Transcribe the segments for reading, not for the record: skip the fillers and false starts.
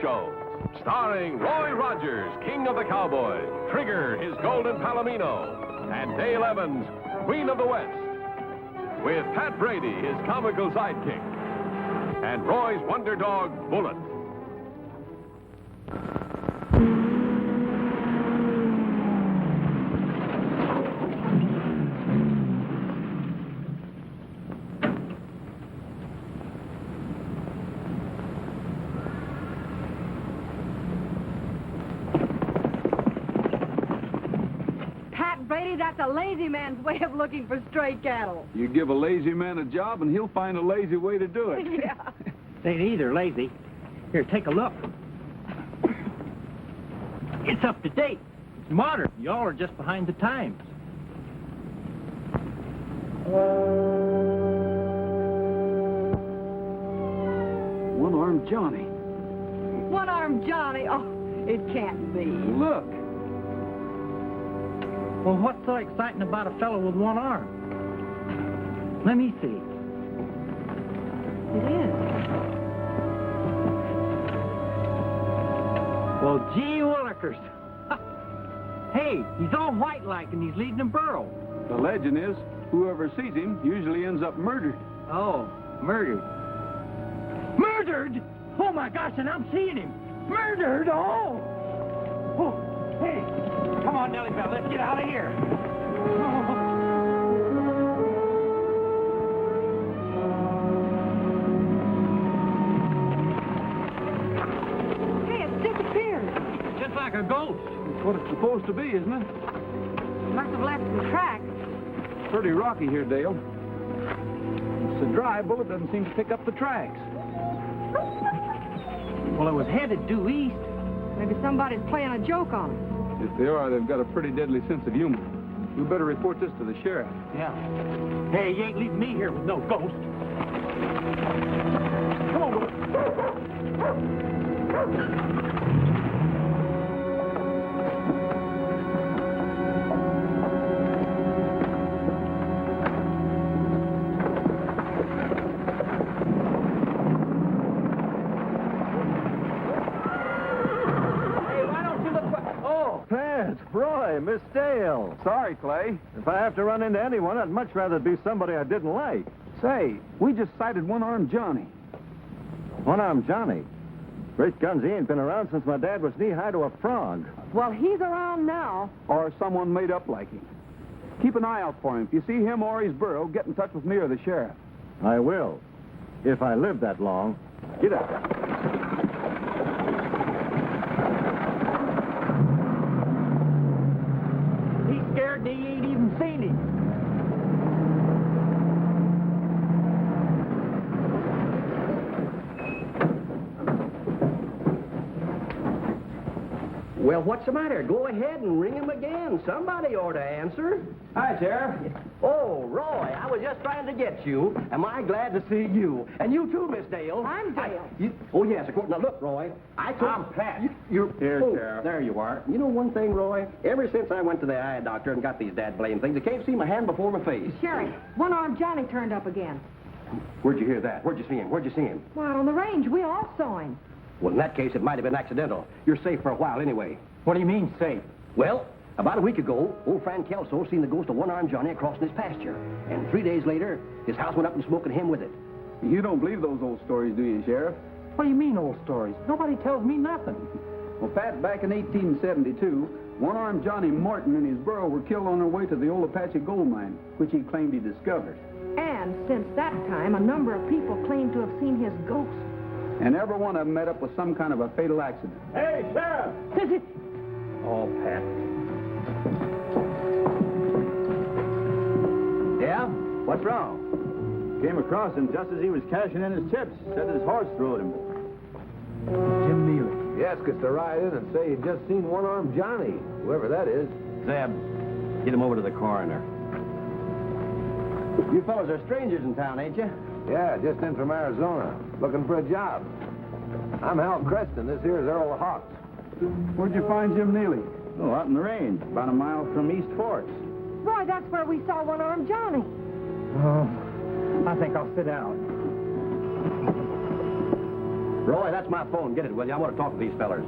shows. Starring Roy Rogers, King of the Cowboys, Trigger, his golden palomino, and Dale Evans, Queen of the West. With Pat Brady, his comical sidekick, and Roy's wonder dog, Bullet. That's a lazy man's way of looking for stray cattle. You give a lazy man a job and he'll find a lazy way to do it. Yeah. It ain't either lazy. Here, take a look. It's up to date. It's modern. Y'all are just behind the times. One-armed Johnny. One-armed Johnny? Oh, it can't be. Look. Well, what's so exciting about a fellow with one arm? Let me see. It is. Well, gee willikers. Hey, he's all white-like and he's leading a burro. The legend is, whoever sees him usually ends up murdered. Oh, murdered. Murdered? Oh, my gosh, and I'm seeing him. Murdered? Oh! Oh, hey. Come on, Nellybelle, let's get out of here. Hey, it's disappeared. Just like a ghost. That's what it's supposed to be, isn't it? Must have left some tracks. Pretty rocky here, Dale. It's so dry, Bullet doesn't seem to pick up the tracks. Well, it was headed due east. Maybe somebody's playing a joke on us. If they are, they've got a pretty deadly sense of humor. We better report this to the sheriff. Yeah. Hey, you ain't leaving me here with no ghost. Come on, Bullet. Roy, Miss Dale. Sorry, Clay. If I have to run into anyone, I'd much rather be somebody I didn't like. Say, we just sighted one-armed Johnny. One-armed Johnny? Great guns, he ain't been around since my dad was knee-high to a frog. Well, he's around now. Or someone made up like him. Keep an eye out for him. If you see him or his burro, get in touch with me or the sheriff. I will. If I live that long. Get up. He's scared and he ain't even seen him. Well, what's the matter? Go ahead and ring him again. Somebody ought to answer. Hi, Sheriff. Oh, Roy, I was just trying to get you. Am I glad to see you? And you too, Miss Dale. I'm Dale. Oh, yes, of course. Now, look, Roy. I'm Pat. You're... Here, oh, Sheriff. There you are. You know one thing, Roy? Ever since I went to the eye doctor and got these dad-blame things, I can't see my hand before my face. Sheriff, one-armed Johnny turned up again. Where'd you hear that? Where'd you see him? Where'd you see him? Well, out on the range. We all saw him. Well, in that case, it might have been accidental. You're safe for a while anyway. What do you mean, safe? Well, about a week ago, old Frank Kelso seen the ghost of one-armed Johnny across his pasture. And 3 days later, his house went up in smoke and him with it. You don't believe those old stories, do you, Sheriff? What do you mean, old stories? Nobody tells me nothing. Well, Pat, back in 1872, one-armed Johnny Morton and his burro were killed on their way to the old Apache gold mine, which he claimed he discovered. And since that time, a number of people claim to have seen his ghost. And every one of them met up with some kind of a fatal accident. Hey, Sheriff! Oh, Pat. Yeah? What's wrong? Came across him just as he was cashing in his chips. Said his horse threw at him. Jim Neely. He asked us to ride in and say he'd just seen one-armed Johnny, whoever that is. Zeb, get him over to the coroner. You fellows are strangers in town, ain't you? Yeah, just in from Arizona, looking for a job. I'm Hal Creston. This here's Earl Hawks. Where'd you find Jim Neely? Oh, out in the range, about a mile from East Forks. Roy, that's where we saw one-armed Johnny. Oh, I think I'll sit down. Roy, that's my phone. Get it, will you? I want to talk to these fellers.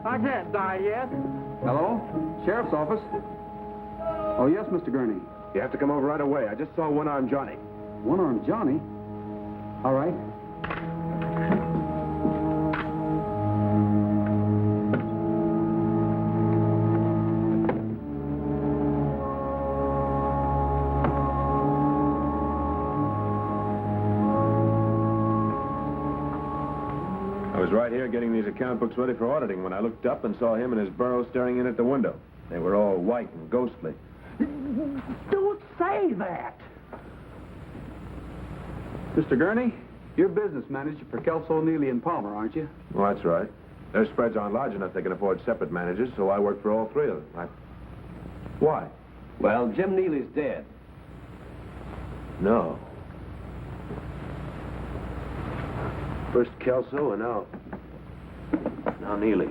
I can't die yet. Hello? Sheriff's office? Oh, yes, Mr. Gurney. You have to come over right away. I just saw one-armed Johnny. One-armed Johnny? All right. I was right here getting these account books ready for auditing when I looked up and saw him and his burro staring in at the window. They were all white and ghostly. Don't say that. Mr. Gurney, you're business manager for Kelso, Neely, and Palmer, aren't you? Well, that's right. Their spreads aren't large enough they can afford separate managers, so I work for all three of them. Why? Well, Jim Neely's dead. No. First Kelso and now Neely.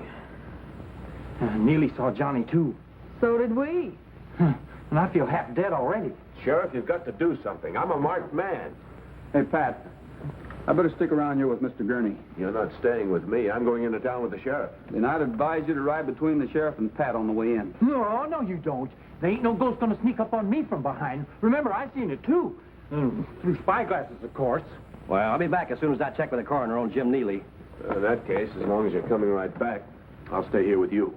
Neely saw Johnny, too. So did we. And I feel half dead already. Sheriff, you've got to do something. I'm a marked man. Hey, Pat, I better stick around here with Mr. Gurney. You're not staying with me. I'm going into town with the sheriff. Then I'd advise you to ride between the sheriff and Pat on the way in. No, you don't. There ain't no ghost gonna sneak up on me from behind. Remember, I seen it, too. Through spyglasses, of course. Well, I'll be back as soon as I check with the coroner on Jim Neely. In that case, as long as you're coming right back, I'll stay here with you.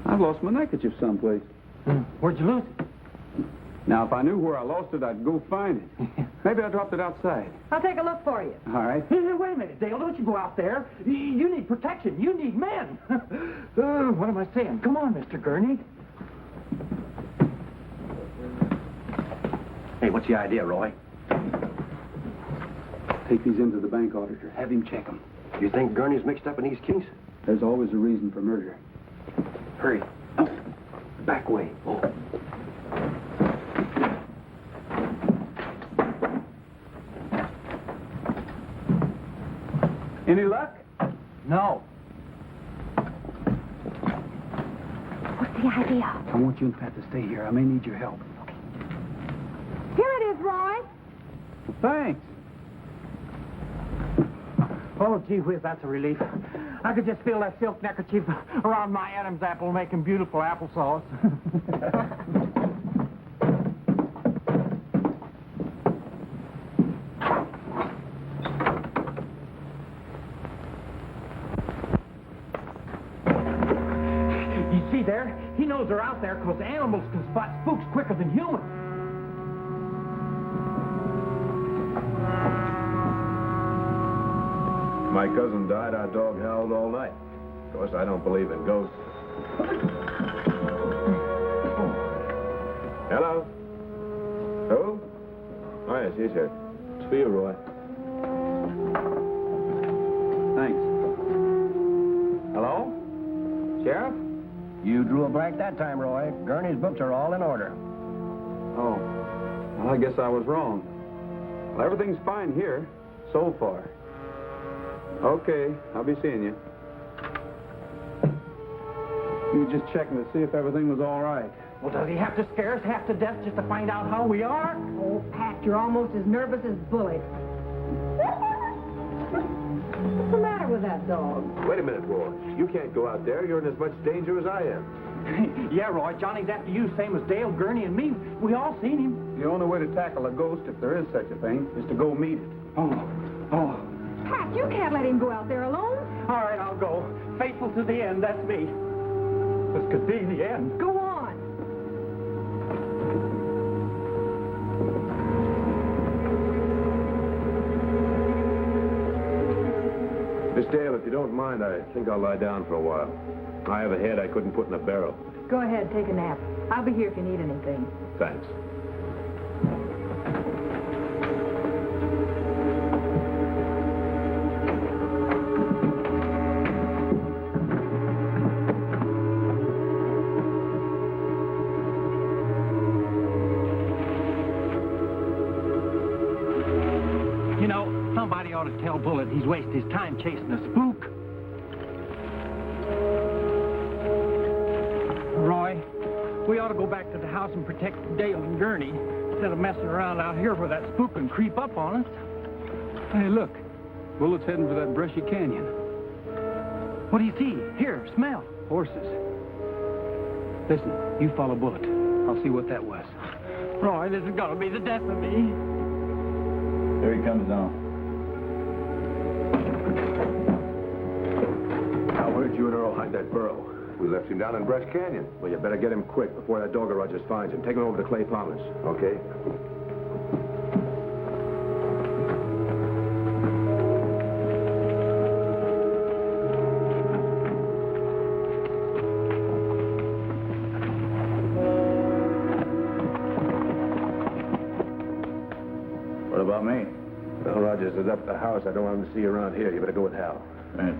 I've lost my neckerchief someplace. Where'd you lose it? Now, if I knew where I lost it, I'd go find it. Maybe I dropped it outside. I'll take a look for you. All right. Hey, wait a minute, Dale. Don't you go out there. You need protection. You need men. What am I saying? Come on, Mr. Gurney. Hey, what's the idea, Roy? Take these into the bank auditor. Have him check them. You think Gurney's mixed up in these kinks? There's always a reason for murder. Hurry. Oh, back way. Oh. Any luck? No. What's the idea? I want you and Pat to stay here. I may need your help. Here it is, Roy. Thanks. Oh, gee whiz, that's a relief. I could just feel that silk neckerchief around my Adam's apple making beautiful applesauce. You see there? He knows they're out there because animals can spot spooks quicker than humans. My cousin died, our dog howled all night. Of course, I don't believe in ghosts. Hello? Who? Oh, yes, he's here. It's for you, Roy. Thanks. Hello? Sheriff? You drew a blank that time, Roy. Gurney's books are all in order. Oh. Well, I guess I was wrong. Well, everything's fine here, so far. Okay, I'll be seeing you. You were just checking to see if everything was all right. Well, does he have to scare us half to death just to find out how we are? Oh, Pat, you're almost as nervous as Bullet. What's the matter with that dog? Wait a minute, Roy. You can't go out there. You're in as much danger as I am. Yeah, Roy, Johnny's after you, same as Dale, Gurney, and me. We all seen him. The only way to tackle a ghost, if there is such a thing, is to go meet it. Oh. Pat, you can't let him go out there alone. All right, I'll go. Faithful to the end, that's me. This could be the end. Go on. Miss Dale, if you don't mind, I think I'll lie down for a while. I have a head I couldn't put in a barrel. Go ahead, take a nap. I'll be here if you need anything. Thanks. You know, somebody ought to tell Bullet he's wasted his time chasing a spook. Roy, We ought to go back to the house and protect Dale and Gurney instead of messing around out here where that spook can creep up on us. Hey, look. Bullet's heading for that brushy canyon. What do you see? Here, smell. Horses. Listen, you follow Bullet. I'll see what that was. Roy, this is going to be the death of me. Here he comes now. Now, where'd you and Earl hide that burro? We left him down in Brush Canyon. Well, you better get him quick before that dog of Rogers finds him. Take him over to Clay Palmer's. Okay. What about me? Well, Rogers is up at the house. I don't want him to see you around here. You better go with Hal. Right.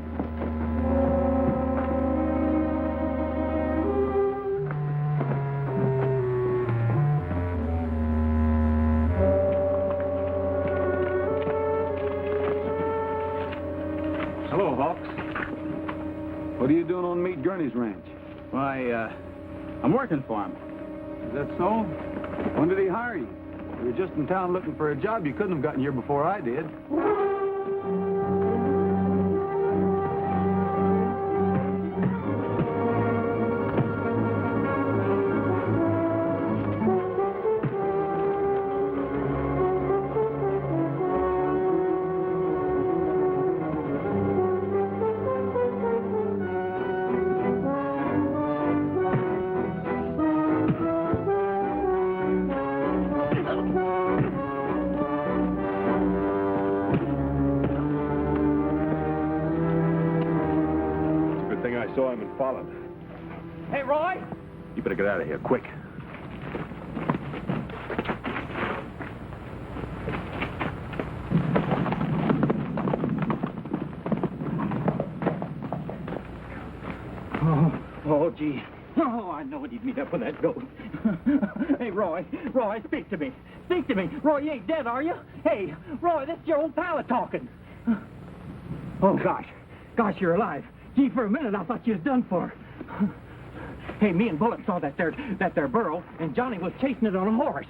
Hello, Hawks. What are you doing on Meet Gurney's ranch? Why, I'm working for him. Is that so? When did he hire you? You were just in town looking for a job. You couldn't have gotten here before I did. I saw him and followed. Hey, Roy! You better get out of here, quick. Oh, gee. Oh, I know he'd meet up with that ghost. Hey, Roy, speak to me. Speak to me. Roy, you ain't dead, are you? Hey, Roy, this is your old pal talking. Oh, gosh, you're alive. Gee, for a minute, I thought you was done for. Hey, me and Bullet saw that there burro, and Johnny was chasing it on a horse.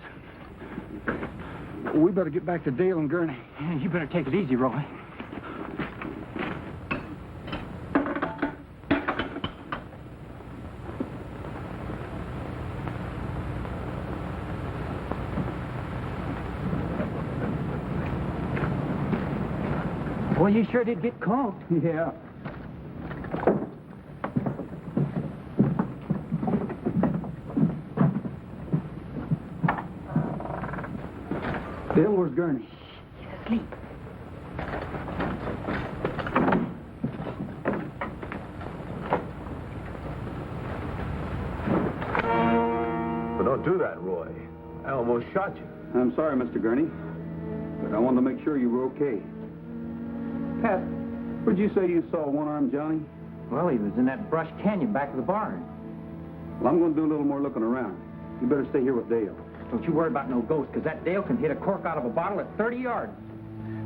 We better get back to Dale and Gurney. You better take it easy, Roy. Well, you sure did get caught. Yeah. Dale, where's Gurney? He's asleep. But don't do that, Roy. I almost shot you. I'm sorry, Mr. Gurney, but I wanted to make sure you were okay. Pat, where'd you say you saw one-armed Johnny? Well, he was in that brush canyon back of the barn. Well, I'm going to do a little more looking around. You better stay here with Dale. Don't you worry about no ghost, because that Dale can hit a cork out of a bottle at 30 yards.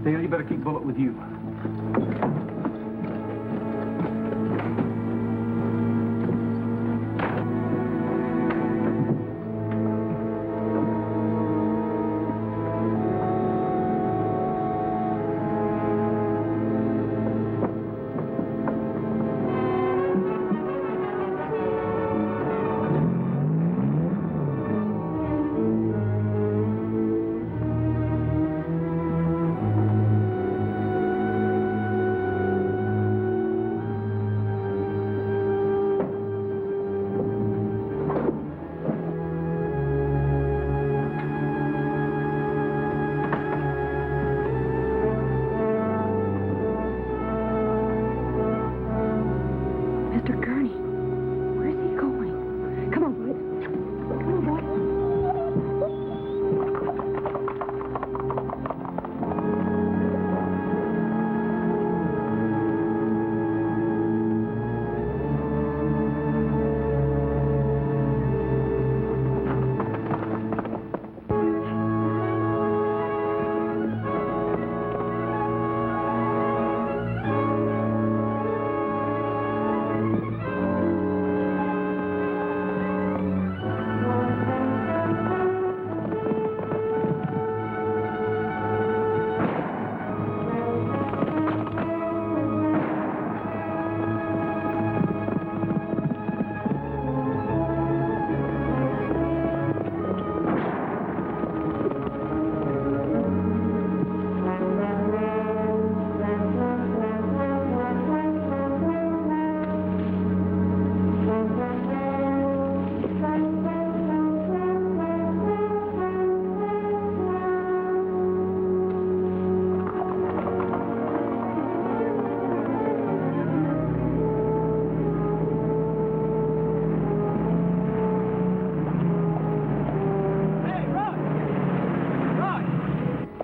Dale, you better keep Bullet with you.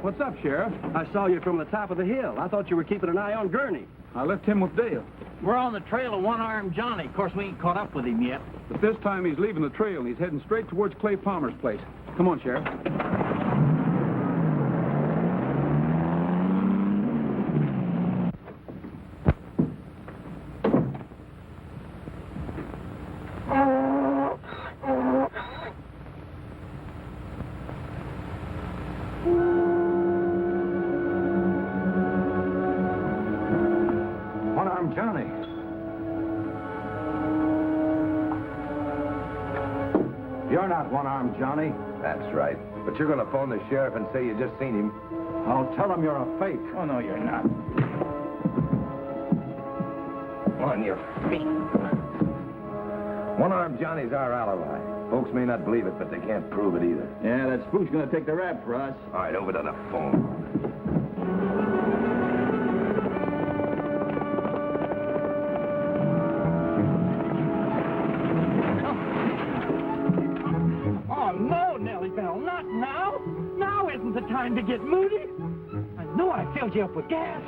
What's up, Sheriff? I saw you from the top of the hill. I thought you were keeping an eye on Gurney. I left him with Dale. We're on the trail of one-armed Johnny. Of course, we ain't caught up with him yet. But this time he's leaving the trail and he's heading straight towards Clay Palmer's place. Come on, Sheriff. One-armed Johnny. You're not one-armed Johnny. That's right. But you're going to phone the sheriff and say you just seen him. I'll tell him you're a fake. Oh, no, you're not. On your feet. One-armed Johnny's our alibi. Folks may not believe it, but they can't prove it either. Yeah, that spook's gonna take the rap for us. All right, over to the phone. Oh, no, Nellybelle, not now. Now isn't the time to get moody. I know I filled you up with gas.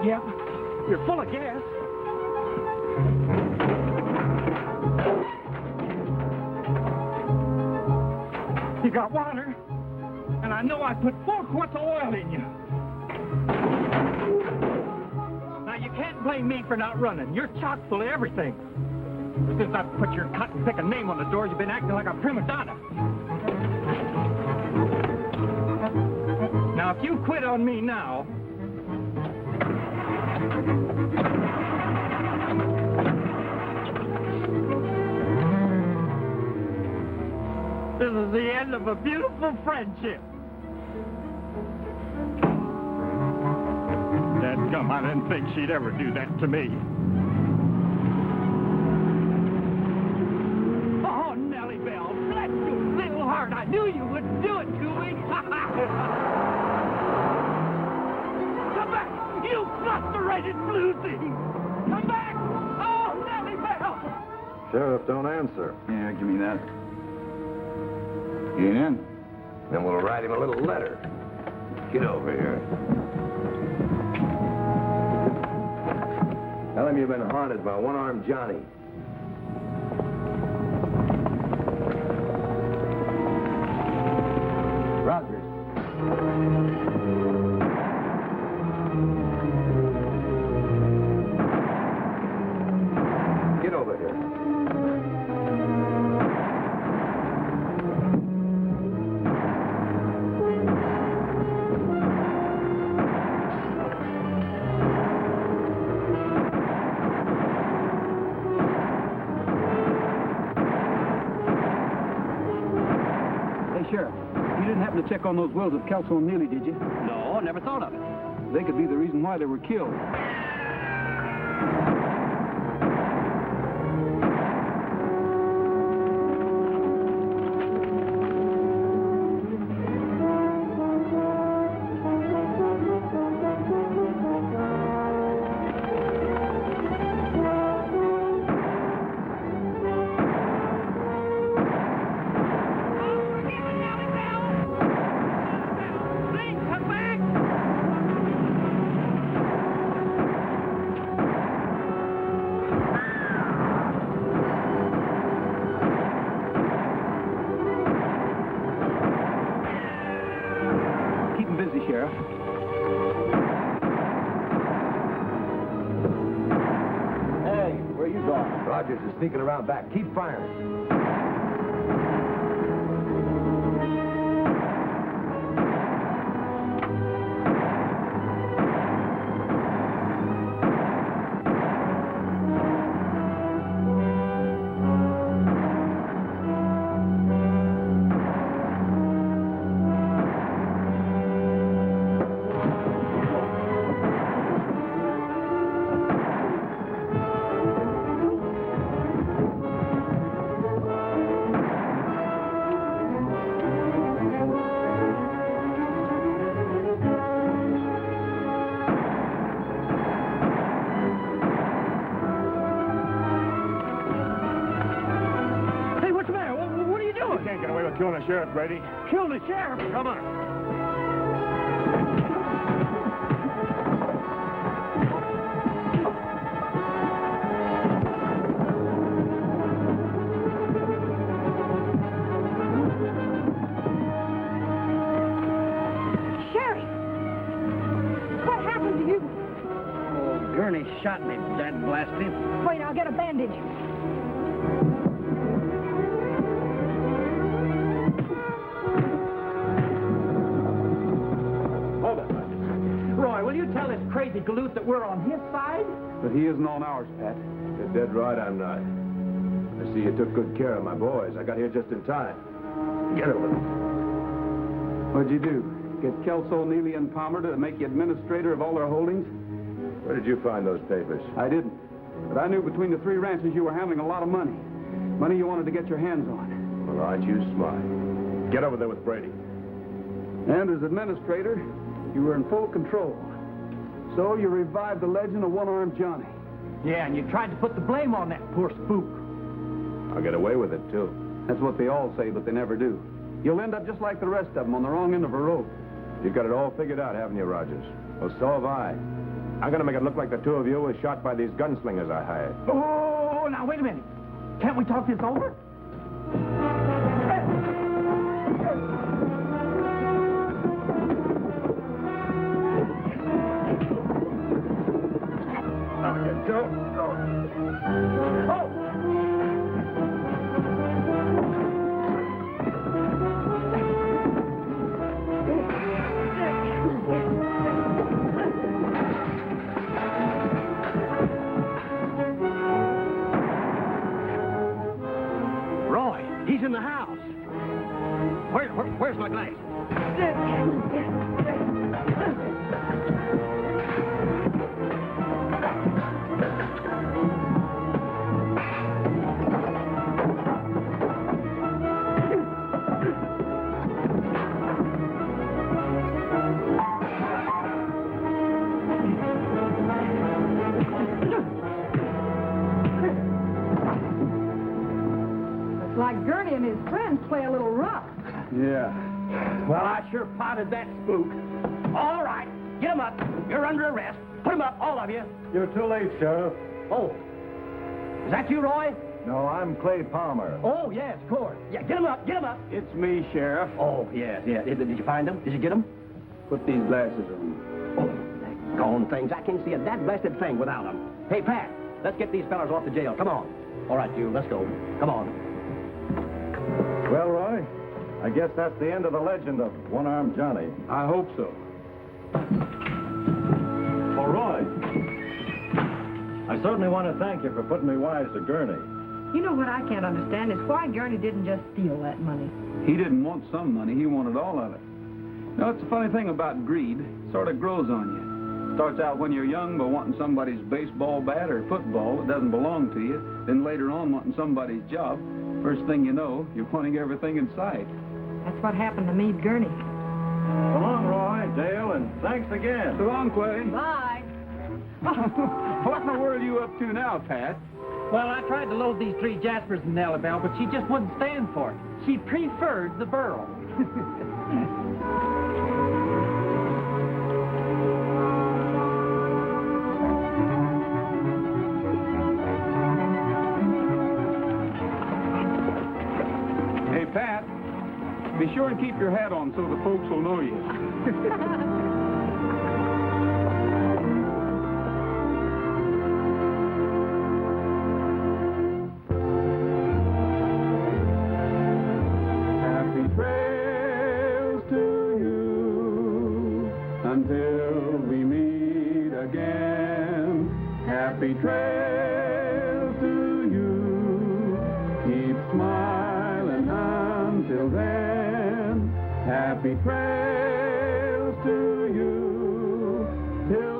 Yep, you're full of gas. You got water, and I know I put 4 quarts of oil in you. Now, you can't blame me for not running. You're chock full of everything. Since I put your cut and pick a name on the door, you've been acting like a prima donna. Now, if you quit on me now... this is the end of a beautiful friendship. Dadgum, I didn't think she'd ever do that to me. Oh, Nellybelle, bless your little heart. I knew you wouldn't do it to me. Come back, you frustrated bluesy. Come back. Oh, Nellybelle. Sheriff, don't answer. Yeah, give me that. Get in. Then we'll write him a little letter. Get over here. Tell him you've been haunted by one-armed Johnny. Rogers. Get over here. Sheriff, you didn't happen to check on those wills of Kelso and Neely, did you? No, never thought of it. They could be the reason why they were killed. Busy, Sheriff. Hey, where you going? Rogers is sneaking around back. Keep firing. killing a sheriff, Brady. Kill the sheriff? Come on. Sheriff! What happened to you? Oh, Gurney shot me, dad blasted him. Wait, I'll get a bandage. Hold it. Roy, will you tell this crazy galoot that we're on his side? But he isn't on ours, Pat. You're dead right, I'm not. I see you took good care of my boys. I got here just in time. Get over it. What'd you do? Get Kelso, Neely, and Palmer to make you administrator of all their holdings? Where did you find those papers? I didn't. But I knew between the three ranches you were handling a lot of money. Money you wanted to get your hands on. Well, aren't you smart? Get over there with Brady. And as administrator, you were in full control. So you revived the legend of One-Armed Johnny. Yeah, and you tried to put the blame on that poor spook. I'll get away with it, too. That's what they all say, but they never do. You'll end up just like the rest of them, on the wrong end of a rope. You've got it all figured out, haven't you, Rogers? Well, so have I. I'm going to make it look like the two of you were shot by these gunslingers I hired. Oh, now, wait a minute. Can't we talk this over? Roy, he's in the house. Where's my glass? Looks like Gurney and his friends play a little rough. Yeah. Well, I sure potted that spook. All right, get him up. You're under arrest. Put him up, all of you. You're too late, Sheriff. Oh, is that you, Roy? No, I'm Clay Palmer. Oh, yes, of course. Yeah, get him up, get him up. It's me, Sheriff. Oh, yes. Did you find him? Did you get him? Put these glasses on. Oh, gone things. I can't see a dad-blasted thing without them. Hey, Pat, let's get these fellas off to jail. Come on. All right, you, let's go. Come on. Well, Roy, I guess that's the end of the legend of One-Armed Johnny. I hope so. Well, Roy, I certainly want to thank you for putting me wise to Gurney. You know what I can't understand is why Gurney didn't just steal that money. He didn't want some money. He wanted all of it. Now, it's a funny thing about greed. It sort of grows on you. Starts out when you're young by wanting somebody's baseball bat or football that doesn't belong to you. Then later on wanting somebody's job. First thing you know, you're wanting everything in sight. That's what happened to me, Gurney. So long, Roy, Dale, and thanks again. So long, Clay. Bye. What in the world are you up to now, Pat? Well, I tried to load these three Jaspers in Nellybelle, but she just wouldn't stand for it. She preferred the burro. Hey, Pat, be sure and keep your hat on so the folks will know you. Happy trails to you until we meet again. Happy trails to you. Keep smiling until then. Happy trails to you till